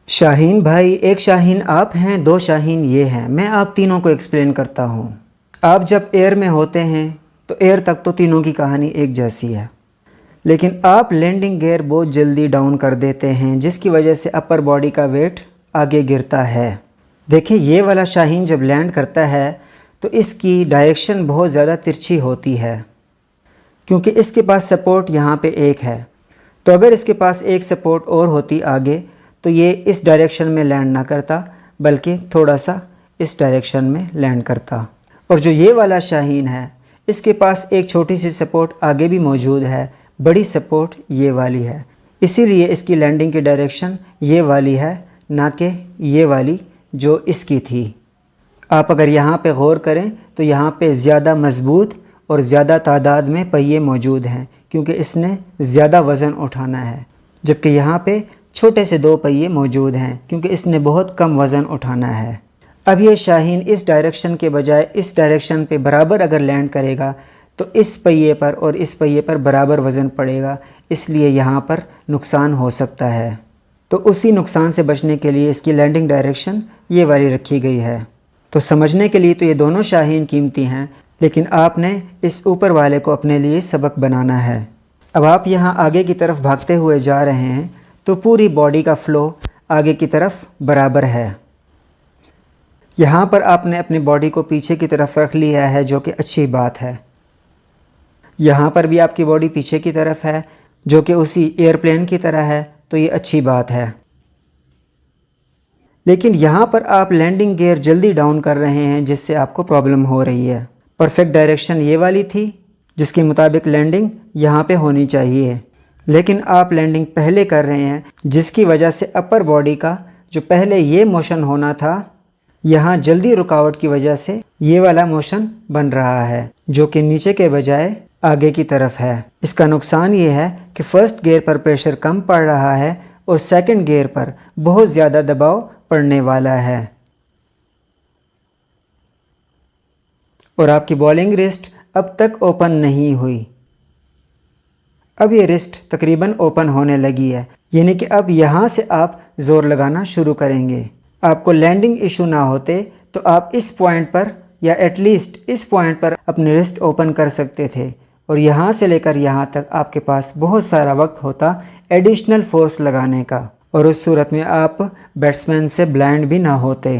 شاہین بھائی، ایک شاہین آپ ہیں، دو شاہین یہ ہیں۔ میں آپ تینوں کو ایکسپلین کرتا ہوں۔ آپ جب ایئر میں ہوتے ہیں تو ایئر تک تو تینوں کی کہانی ایک جیسی ہے، لیکن آپ لینڈنگ گیئر بہت جلدی ڈاؤن کر دیتے ہیں، جس کی وجہ سے اپر باڈی کا ویٹ آگے گرتا ہے۔ دیکھیں، یہ والا شاہین جب لینڈ کرتا ہے تو اس کی ڈائریکشن بہت زیادہ ترچھی ہوتی ہے، کیونکہ اس کے پاس سپورٹ یہاں پہ ایک ہے۔ تو اگر اس کے پاس ایک سپورٹ اور ہوتی آگے تو یہ اس ڈائریکشن میں لینڈ نہ کرتا، بلکہ تھوڑا سا اس ڈائریکشن میں لینڈ کرتا۔ اور جو یہ والا شاہین ہے، اس کے پاس ایک چھوٹی سی سپورٹ آگے بھی موجود ہے، بڑی سپورٹ یہ والی ہے، اسی لیے اس کی لینڈنگ کی ڈائریکشن یہ والی ہے، نہ کہ یہ والی جو اس کی تھی۔ آپ اگر یہاں پہ غور کریں تو یہاں پہ زیادہ مضبوط اور زیادہ تعداد میں پہیے موجود ہیں، کیونکہ اس نے زیادہ وزن اٹھانا ہے، جبکہ یہاں پہ چھوٹے سے دو پہیے موجود ہیں، کیونکہ اس نے بہت کم وزن اٹھانا ہے۔ اب یہ شاہین اس ڈائریکشن کے بجائے اس ڈائریکشن پہ برابر اگر لینڈ کرے گا تو اس پہیے پر اور اس پہیے پر برابر وزن پڑے گا، اس لیے یہاں پر نقصان ہو سکتا ہے۔ تو اسی نقصان سے بچنے کے لیے اس کی لینڈنگ ڈائریکشن یہ والی رکھی گئی ہے۔ تو سمجھنے کے لیے تو یہ دونوں شاہین قیمتی ہیں، لیکن آپ نے اس اوپر والے کو اپنے لیے سبق بنانا ہے۔ اب آپ یہاں آگے کی طرف بھاگتے ہوئے جا رہے ہیں تو پوری باڈی کا فلو آگے کی طرف برابر ہے۔ یہاں پر آپ نے اپنی باڈی کو پیچھے کی طرف رکھ لیا ہے، جو کہ اچھی بات ہے۔ یہاں پر بھی آپ کی باڈی پیچھے کی طرف ہے، جو کہ اسی ایئرپلین کی طرح ہے، تو یہ اچھی بات ہے۔ لیکن یہاں پر آپ لینڈنگ گیئر جلدی ڈاؤن کر رہے ہیں، جس سے آپ کو پرابلم ہو رہی ہے۔ پرفیکٹ ڈائریکشن یہ والی تھی، جس کے مطابق لینڈنگ یہاں پہ ہونی چاہیے، لیکن آپ لینڈنگ پہلے کر رہے ہیں، جس کی وجہ سے اپر باڈی کا جو پہلے یہ موشن ہونا تھا، یہاں جلدی رکاوٹ کی وجہ سے یہ والا موشن بن رہا ہے، جو کہ نیچے کے بجائے آگے کی طرف ہے۔ اس کا نقصان یہ ہے کہ فرسٹ گیئر پر پریشر کم پڑ رہا ہے اور سیکنڈ گیئر پر بہت زیادہ دباؤ پڑنے والا ہے، اور آپ کی بالنگ رسٹ اب تک اوپن نہیں ہوئی۔ اب یہ رسٹ تقریباً اوپن ہونے لگی ہے، یعنی کہ اب یہاں سے آپ زور لگانا شروع کریں گے۔ آپ کو لینڈنگ ایشو نہ ہوتے تو آپ اس پوائنٹ پر یا ایٹ لیسٹ اس پوائنٹ پر اپنے رسٹ اوپن کر سکتے تھے، اور یہاں سے لے کر یہاں تک آپ کے پاس بہت سارا وقت ہوتا ایڈیشنل فورس لگانے کا، اور اس صورت میں آپ بیٹسمین سے بلائنڈ بھی نہ ہوتے۔